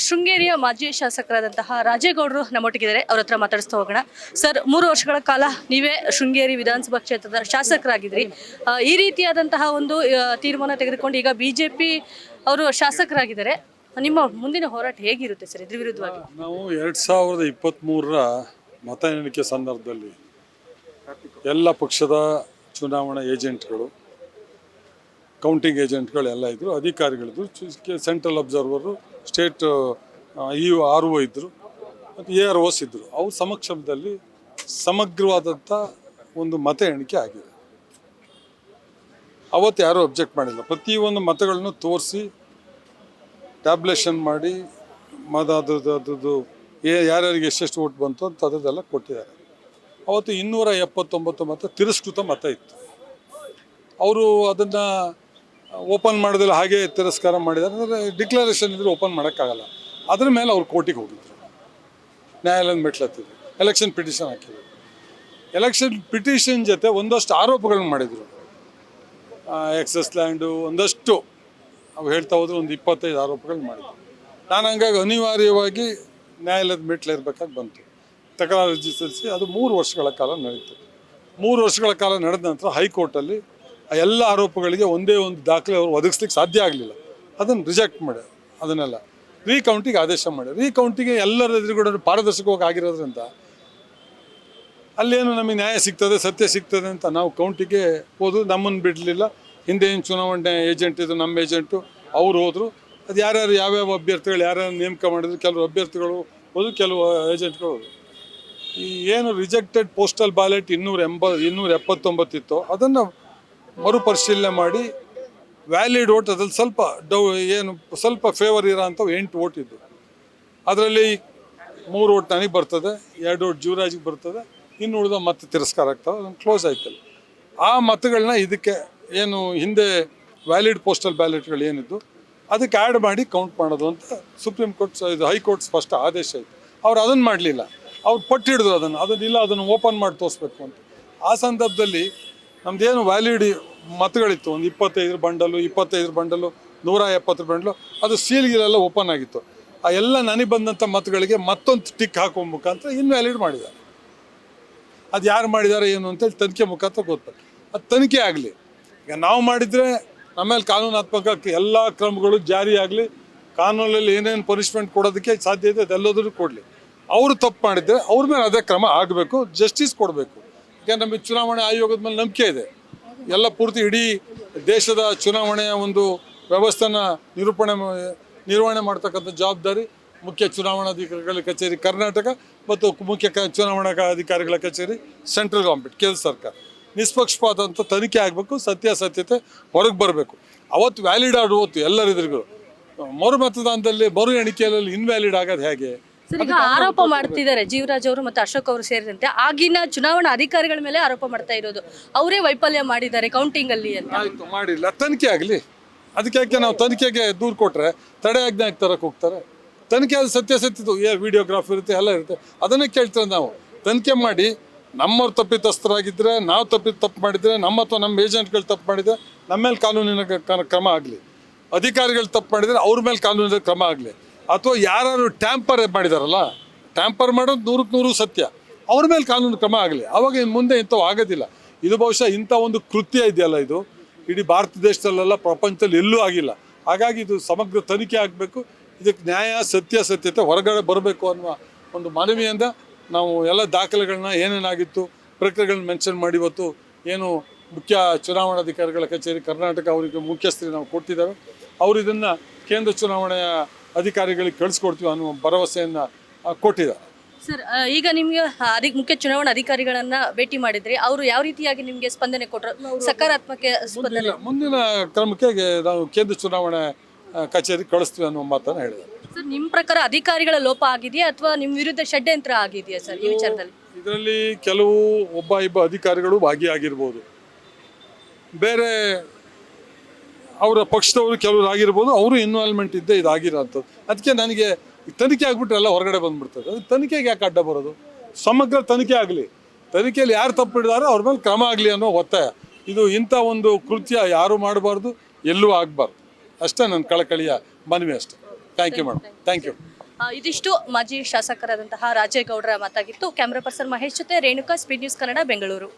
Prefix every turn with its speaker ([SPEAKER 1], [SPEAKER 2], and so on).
[SPEAKER 1] ಶೃಂಗೇರಿಯ ಮಾಜಿ ಶಾಸಕರಾದಂತಹ ರಾಜೇಗೌಡರು ನಮ್ಮೊಟ್ಟಿಗಿದ್ದಾರೆ. ಅವ್ರ ಹತ್ರ ಮಾತಾಡಿಸ್ತಾ ಹೋಗೋಣ. ಸರ್, 3 ವರ್ಷಗಳ ಕಾಲ ನೀವೇ ಶೃಂಗೇರಿ ವಿಧಾನಸಭಾ ಕ್ಷೇತ್ರದ ಶಾಸಕರಾಗಿದ್ರಿ. ಈ ರೀತಿಯಾದಂತಹ ಒಂದು ತೀರ್ಮಾನ ತೆಗೆದುಕೊಂಡು ಈಗ ಬಿಜೆಪಿ ಅವರು ಶಾಸಕರಾಗಿದ್ದಾರೆ. ನಿಮ್ಮ ಮುಂದಿನ ಹೋರಾಟ ಹೇಗಿರುತ್ತೆ ಸರ್ ಇದ್ರ ವಿರುದ್ಧವಾಗಿ?
[SPEAKER 2] ನಾವು 2023ರ ಮತ ಎಣಿಕೆ ಸಂದರ್ಭದಲ್ಲಿ ಎಲ್ಲ ಪಕ್ಷದ ಚುನಾವಣಾ ಏಜೆಂಟ್ಗಳು, ಕೌಂಟಿಂಗ್ ಏಜೆಂಟ್ಗಳು ಎಲ್ಲ ಇದ್ದರು, ಅಧಿಕಾರಿಗಳಿದ್ರು, ಸೆಂಟ್ರಲ್ ಅಬ್ಸರ್ವರು, ಸ್ಟೇಟ್ RO ಇದ್ದರು ಮತ್ತು AROs ಇದ್ದರು. ಅವ್ರ ಸಮಕ್ಷಮದಲ್ಲಿ ಸಮಗ್ರವಾದಂಥ ಒಂದು ಮತ ಎಣಿಕೆ ಆಗಿದೆ. ಅವತ್ತು ಯಾರೂ ಅಬ್ಜೆಕ್ಟ್ ಮಾಡಿಲ್ಲ. ಪ್ರತಿಯೊಂದು ಮತಗಳನ್ನು ತೋರಿಸಿ ಟ್ಯಾಬ್ಲೇಷನ್ ಮಾಡಿ ಅದ್ರದ್ದು ಯಾರ್ಯಾರಿಗೆ ಎಷ್ಟೆಷ್ಟು ಓಟ್ ಬಂತು ಅಂತ ಅದರದೆಲ್ಲ ಕೊಟ್ಟಿದ್ದಾರೆ. ಅವತ್ತು 279 ಮತ ತಿರಸ್ಕೃತ ಮತ ಇತ್ತು. ಅವರು ಅದನ್ನು ಓಪನ್ ಮಾಡೋದಿಲ್ಲ, ಹಾಗೆ ತಿರಸ್ಕಾರ ಮಾಡಿದ್ದಾರೆ. ಅಂದರೆ ಡಿಕ್ಲರೇಷನ್ ಇದ್ದರೆ ಓಪನ್ ಮಾಡೋಕ್ಕಾಗಲ್ಲ. ಅದ್ರ ಮೇಲೆ ಅವ್ರು ಕೋರ್ಟಿಗೆ ಹೋಗಿದ್ರು, ನ್ಯಾಯಾಲಯದ ಮೆಟ್ಲತ್ತಿದ್ರು, ಎಲೆಕ್ಷನ್ ಪಿಟಿಷನ್ ಹಾಕಿದ್ರು. ಎಲೆಕ್ಷನ್ ಪಿಟಿಷನ್ ಜೊತೆ ಒಂದಷ್ಟು ಆರೋಪಗಳನ್ನ ಮಾಡಿದರು. ಎಕ್ಸಸ್ ಲ್ಯಾಂಡು ಒಂದಷ್ಟು ಅವು ಹೇಳ್ತಾ ಹೋದ್ರೆ ಒಂದು 25 ಆರೋಪಗಳು ಮಾಡಿದ್ರು. ನಾನು ಹಂಗಾಗಿ ಅನಿವಾರ್ಯವಾಗಿ ನ್ಯಾಯಾಲಯದ ಮೆಟ್ಲಿರ್ಬೇಕಾಗಿ ಬಂತು. ತಕರಾರು ಅರ್ಜಿ ಸಲ್ಲಿಸಿ ಅದು 3 ವರ್ಷಗಳ ಕಾಲ ನಡೀತು. 3 ವರ್ಷಗಳ ಕಾಲ ನಡೆದ ನಂತರ ಹೈಕೋರ್ಟಲ್ಲಿ ಆ ಎಲ್ಲ ಆರೋಪಗಳಿಗೆ ಒಂದೇ ಒಂದು ದಾಖಲೆ ಅವರು ಒದಗಿಸ್ಲಿಕ್ಕೆ ಸಾಧ್ಯ ಆಗಲಿಲ್ಲ. ಅದನ್ನು ರಿಜೆಕ್ಟ್ ಮಾಡಿ ಅದನ್ನೆಲ್ಲ ರೀಕೌಂಟಿಗೆ ಆದೇಶ ಮಾಡಿ, ರೀಕೌಂಟಿಗೆ ಎಲ್ಲರ ಎದುರುಗಡೆ ಪಾರದರ್ಶಕವಾಗಿ ಆಗಿರೋದ್ರಿಂದ ಅಲ್ಲೇನು ನಮಗೆ ನ್ಯಾಯ ಸಿಗ್ತದೆ, ಸತ್ಯ ಸಿಗ್ತದೆ ಅಂತ ನಾವು ಕೌಂಟಿಗೆ ಹೋದು. ನಮ್ಮನ್ನು ಬಿಡಲಿಲ್ಲ. ಹಿಂದೆ ಏನು ಚುನಾವಣೆ ಏಜೆಂಟ್ ಇದು ನಮ್ಮ ಏಜೆಂಟು, ಅವ್ರು ಹೋದರು. ಅದು ಯಾರ್ಯಾರು ಯಾವ್ಯಾವ ಅಭ್ಯರ್ಥಿಗಳು ಯಾರ್ಯಾರು ನೇಮಕ ಮಾಡಿದ್ರು, ಕೆಲವು ಅಭ್ಯರ್ಥಿಗಳು ಹೋದು, ಕೆಲವು ಏಜೆಂಟ್ಗಳು ಹೋದರು. ಈ ಏನು ರಿಜೆಕ್ಟೆಡ್ ಪೋಸ್ಟಲ್ ಬ್ಯಾಲೆಟ್ 279 ಇತ್ತು, ಅದನ್ನು ಮರುಪರಿಶೀಲನೆ ಮಾಡಿ ವ್ಯಾಲಿಡ್ ಓಟ್ ಅದ್ರಲ್ಲಿ ಸ್ವಲ್ಪ ಫೇವರ್ ಇರೋ ಅಂಥವು 8 ಓಟ್ ಇದ್ದು. ಅದರಲ್ಲಿ 3 ಓಟ್ ನನಗೆ ಬರ್ತದೆ, 2 ಓಟ್ ಜೀವರಾಜಿಗೆ ಬರ್ತದೆ, ಇನ್ನು ಉಳಿದ ಮತ್ತೆ ತಿರಸ್ಕಾರ ಆಗ್ತವೆ. ಅದನ್ನು ಕ್ಲೋಸ್ ಆಯ್ತಲ್ಲ. ಆ ಮತಗಳನ್ನ ಇದಕ್ಕೆ ಏನು ಹಿಂದೆ ವ್ಯಾಲಿಡ್ ಪೋಸ್ಟಲ್ ಬ್ಯಾಲೆಟ್ಗಳು ಏನಿದ್ದು ಅದಕ್ಕೆ ಆ್ಯಡ್ ಮಾಡಿ ಕೌಂಟ್ ಮಾಡೋದು ಅಂತ ಸುಪ್ರೀಂ ಕೋರ್ಟ್ ಇದು ಹೈಕೋರ್ಟ್ ಸ್ಪಷ್ಟ ಆದೇಶ ಇತ್ತು. ಅವ್ರು ಅದನ್ನು ಮಾಡಲಿಲ್ಲ. ಅವ್ರು ಪಟ್ಟು ಹಿಡಿದ್ರು ಅದನ್ನು ಓಪನ್ ಮಾಡಿ ತೋರಿಸ್ಬೇಕು ಅಂತ. ಆ ಸಂದರ್ಭದಲ್ಲಿ ನಮ್ಮದೇನು ವ್ಯಾಲಿಡ್ ಮತಗಳಿತ್ತು, ಒಂದು 25 ಬಂಡಲು 170 ಬಂಡಲು, ಅದು ಸೀಲ್ಗಿಲೆಲ್ಲ ಓಪನ್ ಆಗಿತ್ತು. ಆ ಎಲ್ಲ ನನಗೆ ಬಂದಂಥ ಮತಗಳಿಗೆ ಮತ್ತೊಂದು ಟಿಕ್ ಹಾಕೋ ಮುಖಾಂತರ ಇನ್ವ್ಯಾಲಿಡ್ ಮಾಡಿದ್ದಾರೆ. ಅದು ಯಾರು ಮಾಡಿದ್ದಾರೆ ಏನು ಅಂತೇಳಿ ತನಿಖೆ ಮುಖಾಂತರ ಗೊತ್ತಾಗ ಅದು ತನಿಖೆ ಆಗಲಿ. ಈಗ ನಾವು ಮಾಡಿದರೆ ನಮ್ಮೇಲೆ ಕಾನೂನಾತ್ಮಕ ಎಲ್ಲ ಕ್ರಮಗಳು ಜಾರಿ ಆಗಲಿ, ಕಾನೂನಲ್ಲಿ ಏನೇನು ಪನಿಷ್ಮೆಂಟ್ ಕೊಡೋದಕ್ಕೆ ಸಾಧ್ಯ ಇದೆ ಅದೆಲ್ಲದರೂ ಕೊಡಲಿ. ಅವರು ತಪ್ಪು ಮಾಡಿದರೆ ಅವ್ರ ಮೇಲೆ ಅದೇ ಕ್ರಮ ಆಗಬೇಕು, ಜಸ್ಟಿಸ್ ಕೊಡಬೇಕು. ಯಾಕೆಂದ್ರೆ ನಮಗೆ ಚುನಾವಣೆ ಆಯೋಗದ ಮೇಲೆ ನಂಬಿಕೆ ಇದೆ. ಎಲ್ಲ ಪೂರ್ತಿ ಇಡೀ ದೇಶದ ಚುನಾವಣೆಯ ಒಂದು ವ್ಯವಸ್ಥೆನ ನಿರ್ವಹಣೆ ಮಾಡ್ತಕ್ಕಂಥ ಜವಾಬ್ದಾರಿ ಮುಖ್ಯ ಚುನಾವಣಾಧಿಕಾರಿಗಳ ಕಚೇರಿ ಕರ್ನಾಟಕ ಮತ್ತು ಮುಖ್ಯ ಚುನಾವಣಾ ಅಧಿಕಾರಿಗಳ ಕಚೇರಿ ಸೆಂಟ್ರಲ್ ಗೌರ್ಮೆಂಟ್, ಕೇಂದ್ರ ಸರ್ಕಾರ. ನಿಷ್ಪಕ್ಷಪಾತ ಅಂತ ತನಿಖೆ ಆಗಬೇಕು, ಸತ್ಯಾಸತ್ಯತೆ ಹೊರಗೆ ಬರಬೇಕು. ಅವತ್ತು ವ್ಯಾಲಿಡ್ ಆಡುವತ್ತು ಎಲ್ಲರಿದ್ರಿಗೂ. ಮರು ಮತದಾನದಲ್ಲಿ ಮರು ಎಣಿಕೆಯಲ್ಲಿ ಇನ್ವ್ಯಾಲಿಡ್ ಆಗೋದು ಹೇಗೆ?
[SPEAKER 1] ಈಗ ಆರೋಪ ಮಾಡ್ತಿದ್ದಾರೆ ಜೀವರಾಜ್ ಅವರು ಮತ್ತು ಅಶೋಕ್ ಅವರು ಸೇರಿದಂತೆ ಆಗಿನ ಚುನಾವಣಾ ಅಧಿಕಾರಿಗಳ ಮೇಲೆ ಆರೋಪ ಮಾಡ್ತಾ ಇರೋದು, ಅವರೇ ವೈಫಲ್ಯ ಮಾಡಿದ್ದಾರೆ ಕೌಂಟಿಂಗ್ ಅಲ್ಲಿ ಅಂತ.
[SPEAKER 2] ಆಯಿತು, ಮಾಡಿಲ್ಲ, ತನಿಖೆ ಆಗಲಿ. ಅದಕ್ಕೆ ನಾವು ತನಿಖೆಗೆ ದೂರು ಕೊಟ್ಟರೆ ತಡೆ ಆಜ್ಞೆ ತರಕ್ಕೆ ಹೋಗ್ತಾರೆ. ತನಿಖೆ ಅದು ಸತ್ಯಾಸತ್ಯದು ವಿಡಿಯೋಗ್ರಾಫ್ ಇರುತ್ತೆ, ಎಲ್ಲ ಇರುತ್ತೆ. ಅದನ್ನೇ ಕೇಳ್ತಾರೆ ನಾವು. ತನಿಖೆ ಮಾಡಿ ನಮ್ಮವ್ರು ತಪ್ಪಿತಸ್ಥರಾಗಿದ್ದರೆ, ನಾವು ತಪ್ಪು ಮಾಡಿದರೆ, ಅಥವಾ ನಮ್ಮ ಏಜೆಂಟ್ಗಳು ತಪ್ಪು ಮಾಡಿದರೆ ನಮ್ಮ ಮೇಲೆ ಕಾನೂನಿನ ಕ್ರಮ ಆಗಲಿ. ಅಧಿಕಾರಿಗಳು ತಪ್ಪು ಮಾಡಿದರೆ ಅವ್ರ ಮೇಲೆ ಕಾನೂನಿನ ಕ್ರಮ ಆಗಲಿ. ಅಥವಾ ಯಾರು ಟ್ಯಾಂಪರ್ ಮಾಡಿದಾರಲ್ಲ, ಟ್ಯಾಂಪರ್ ಮಾಡೋದು 100% ಸತ್ಯ, ಅವ್ರ ಮೇಲೆ ಕಾನೂನು ಕ್ರಮ ಆಗಲಿ. ಆವಾಗ ಇನ್ನು ಮುಂದೆ ಇಂಥವು ಆಗೋದಿಲ್ಲ. ಇದು ಬಹುಶಃ ಇಂಥ ಒಂದು ಕೃತ್ಯ ಇದೆಯಲ್ಲ, ಇದು ಇಡೀ ಭಾರತ ದೇಶದಲ್ಲೆಲ್ಲ ಪ್ರಪಂಚದಲ್ಲಿ ಎಲ್ಲೂ ಆಗಿಲ್ಲ. ಹಾಗಾಗಿ ಇದು ಸಮಗ್ರ ತನಿಖೆ ಆಗಬೇಕು. ಇದಕ್ಕೆ ನ್ಯಾಯ ಸತ್ಯಾಸತ್ಯತೆ ಹೊರಗಡೆ ಬರಬೇಕು ಅನ್ನುವ ಒಂದು ಮನವಿಯಿಂದ ನಾವು ಎಲ್ಲ ದಾಖಲೆಗಳನ್ನ ಏನೇನಾಗಿತ್ತು ಪ್ರಕ್ರಿಯೆಗಳನ್ನ ಮೆನ್ಷನ್ ಮಾಡಿ ಇವತ್ತು ಏನು ಮುಖ್ಯ ಚುನಾವಣಾಧಿಕಾರಿಗಳ ಕಚೇರಿ ಕರ್ನಾಟಕ ಅವರಿಗೆ ಮುಖ್ಯಸ್ಥರಿಗೆ ನಾವು ಕೊಟ್ಟಿದ್ದೇವೆ. ಅವರು ಇದನ್ನು ಕೇಂದ್ರ ಚುನಾವಣೆಯ ಅಧಿಕಾರಿಗಳಿಗೆ ಕಳಿಸ್ಕೊಡ್ತೀವಿ ಅನ್ನುವ ಭರವಸೆಯನ್ನು ಕೊಟ್ಟಿದ್ದಾರೆ.
[SPEAKER 1] ಸರ್, ಈಗ ನಿಮಗೆ ಮುಖ್ಯ ಚುನಾವಣಾ ಅಧಿಕಾರಿಗಳನ್ನ ಭೇಟಿ ಮಾಡಿದ್ರಿ, ಅವರು ಯಾವ ರೀತಿಯಾಗಿ ನಿಮಗೆ ಸ್ಪಂದನೆ ಕೊಟ್ಟರು? ಸಕಾರಾತ್ಮಕ ಸ್ಪಂದನೆ.
[SPEAKER 2] ಮುಂದಿನ ಕ್ರಮಕ್ಕೆ ನಾವು ಕೇಂದ್ರ ಚುನಾವಣಾ ಕಚೇರಿ ಕಳಿಸ್ತೀವಿ ಅನ್ನುವ ಮಾತನ್ನು ಹೇಳಿದ್ದಾರೆ.
[SPEAKER 1] ಸರ್, ನಿಮ್ಮ ಪ್ರಕಾರ ಅಧಿಕಾರಿಗಳ ಲೋಪ ಆಗಿದೆಯಾ ಅಥವಾ ನಿಮ್ಮ ವಿರುದ್ಧ ಷಡ್ಯಂತ್ರ ಆಗಿದೆಯಾ ಸರ್ ಈ ವಿಚಾರದಲ್ಲಿ?
[SPEAKER 2] ಇದರಲ್ಲಿ ಕೆಲವು ಒಬ್ಬ ಅಧಿಕಾರಿಗಳು ಭಾಗಿಯಾಗಿರ್ಬೋದು, ಬೇರೆ ಅವರ ಪಕ್ಷದವರು ಕೆಲವರು ಆಗಿರ್ಬೋದು, ಅವರು ಇನ್ವಾಲ್ವ್ಮೆಂಟ್ ಇದ್ದೇ ಇದಾಗಿರೋಂಥದ್ದು. ಅದಕ್ಕೆ ನನಗೆ ತನಿಖೆ ಆಗಿಬಿಟ್ರೆ ಎಲ್ಲ ಹೊರಗಡೆ ಬಂದ್ಬಿಡ್ತದೆ. ಅದು ತನಿಖೆಗೆ ಯಾಕೆ ಅಡ್ಡ ಬರೋದು? ಸಮಗ್ರ ತನಿಖೆ ಆಗಲಿ, ತನಿಖೆಯಲ್ಲಿ ಯಾರು ತಪ್ಪಿಡಿದಾರೋ ಅವ್ರ ಮೇಲೆ ಕ್ರಮ ಆಗಲಿ ಅನ್ನೋ ಒತ್ತಾಯ. ಇದು ಇಂಥ ಒಂದು ಕೃತ್ಯ ಯಾರು ಮಾಡಬಾರ್ದು, ಎಲ್ಲೂ ಆಗಬಾರ್ದು. ಅಷ್ಟೇ ನನ್ನ ಕಳಕಳಿಯ ಮನವಿ ಅಷ್ಟೇ. Thank you madam, thank you.
[SPEAKER 1] ಇದಿಷ್ಟು ಮಾಜಿ ಶಾಸಕರಾದಂತಹ ರಾಜೇಗೌಡರ ಮಾತಾಗಿತ್ತು. ಕ್ಯಾಮ್ರಾ ಪರ್ಸನ್ ಮಹೇಶ್ ಜೊತೆ ರೇಣುಕಾ, ಸ್ಪೀಡ್ ನ್ಯೂಸ್ ಕನ್ನಡ, ಬೆಂಗಳೂರು.